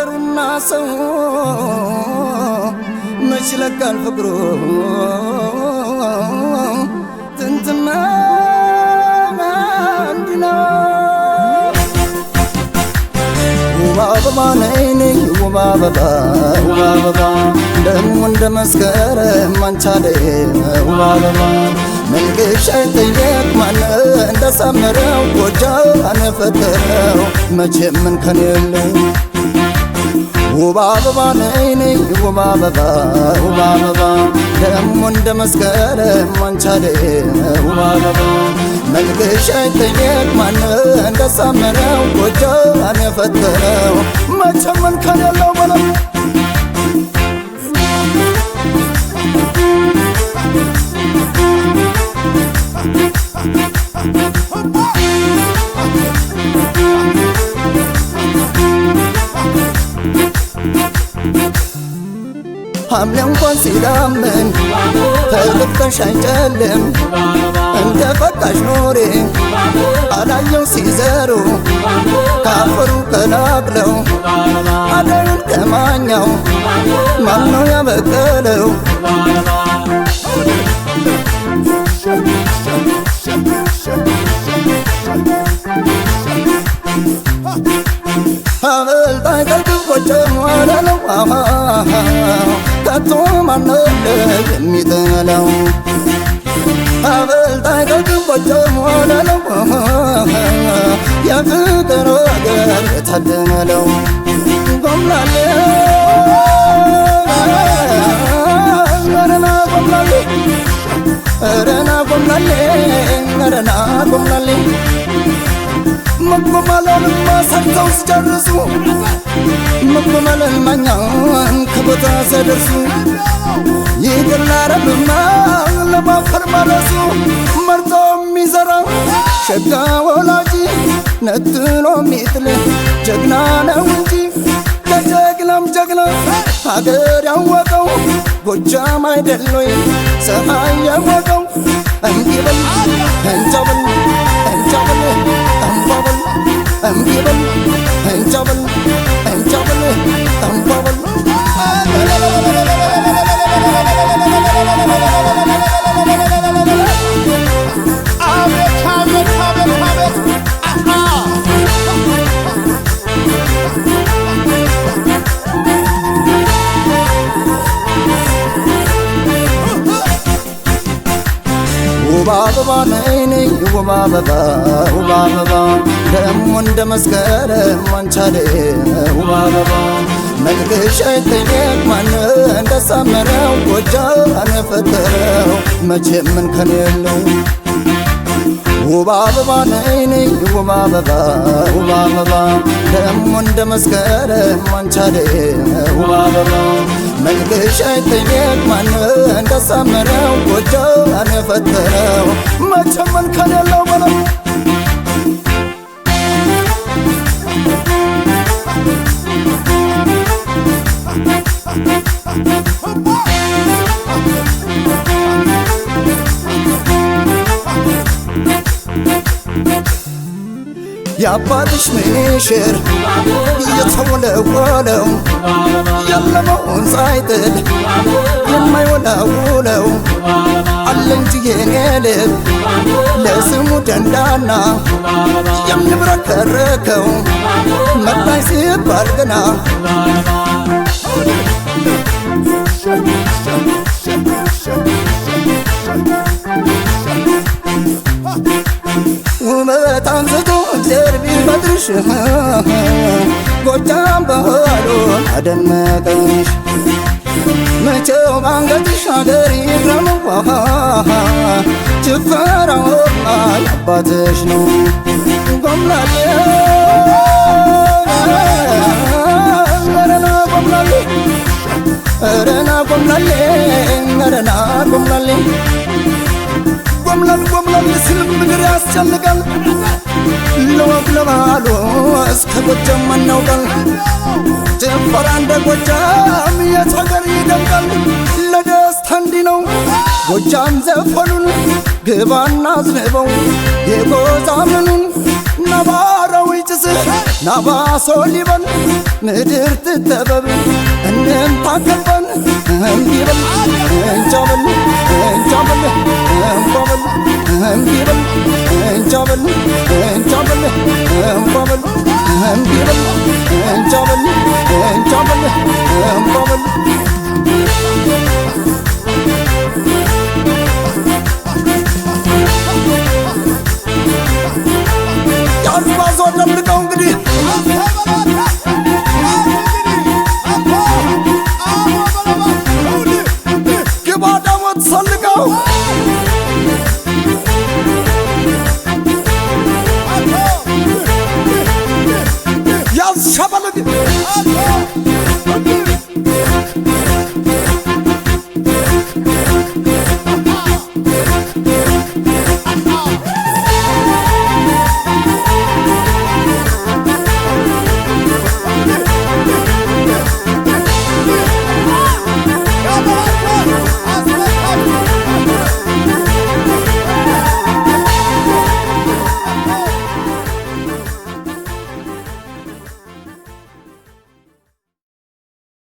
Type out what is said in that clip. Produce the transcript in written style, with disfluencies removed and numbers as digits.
አገሩና ሰው መች ለካል ፍቅሩ ጥንትና አንድና ውብ አበባ ነይ ነይ ውብ አበባ ውብ አበባ ደሞ እንደ መስከረም አንቻለ ውብ አበባ መንገሻ ይጠየቅ ማን እንደሳመረው ጎጃን ፈጠረው መቼም ምን ከኔ የለው ውብ አበባ ነይ ነይ ውብ አበባ ውብ አበባ ደሞ እንደ መስከረም አንቻለ ውብ አበባ መንገሻ ይጠየቅ ማን እንደሳመረው ጎጃን ፈጠረው መቼም ምን ከኔ የለው በለው ሐምሌ እንኳን ሲዳምን ተልብተሽ አይጨልም እንደ ፈቃሽ ኖሬ አላየው ሲዘሩ ካፈሩ ቀላቅለው አደዩን ከማኛው ማነው ያበቀለው አበልጣይ ከግቦች ዋለለው ከቶ ማነው የሚጠላው አበልጣይ ከግቦች ዋለለው የፍቅር ወገብ የታደለው ጎምላሌ ረና ጎምላሌ ረና ጎምላሌ ረና ጎምላሌ መቆማለን ማሰርተው ሲጨርሱ መቆማለን ማኛን ከቦታ ሲያደርሱ ይቅርላረብማ ለማፈር ማለሱ መርጦ የሚዘራ ሸጋ ወላጂ ነጥሎ ሚጥል ጀግና ነው እንጂ ከጀግናም ጀግና ሀገር ያወቀው ጎጃም አይደሎይ ሰማይ ያወቀው እንዲበል እንጃበል እንጃበል ጠንባበል እንዲበል እንጃበል እንጃበል ጠንባበል አቤት አቤት አቤት አቤት ውብ አበባ ነይ ነይ ውብ አበባ ውብ አበባ ደሞ እንደ መስከረም አንቻለ ውብ አበባ መልክሽ አይጠየቅ ማን እንደሳመረው ጎጃን ፈጠረው መቼም ምን ከኔ የለው ውብ አበባ ነይ ነይ ውብ አበባ ውብ አበባ ደሞ እንደ መስከረም አንቻለ ውብ አበባ መልክሽ አይጠየቅ ማን እንደሳመረው ጎጃን ፈጠረው መቼም ምን ከኔ የለው በለው የአባትሽ ምሽር እየተወለወለው ያለመውን ሳይጥል የማይወላውለው አለ እንጂ የኔ ልብ ለስሙ ደንዳና የሚብረከረከው መጣኝ ሲባል ገና ውበት አንስቶ እግዚአብሔር ቢፈጥርሽ ጎጃም ባህሉ አደመቀሽ መቼው ባንገትሽ አገር ይግረመው ጭፈራው አባትሽ ነው ጎምላሌ ረና ጎምላሌ ረና ጎምላሌ ረና ጎምላሌ ጎምላል ጎምላል ሲልም ምድር ያስጨንቃል ለወግ ለባህሉ እስከ ጎጃም እናውቃል ጭፈራ እንደ ጎጃም የት ሀገር ይደምቃል ለደስታ እንዲህ ነው ጎጃም ዘፈኑን ግባና አዝንበው የጎዛምኑን ነባራዊ ጭስ ናባሶ ሊበን ምድር ትጠበብ እንንታከበን እምቢበል እንጃበል እንጃበል እንባበል እምቢበል እንጃበል እንጃበል እንባበል እምቢበል እንጃበል እንጃበል እንባበል ያዝባዞ ደብቀው እንግዲህ ግባ ዳሞት ሰልቀው ያዝ ሸበል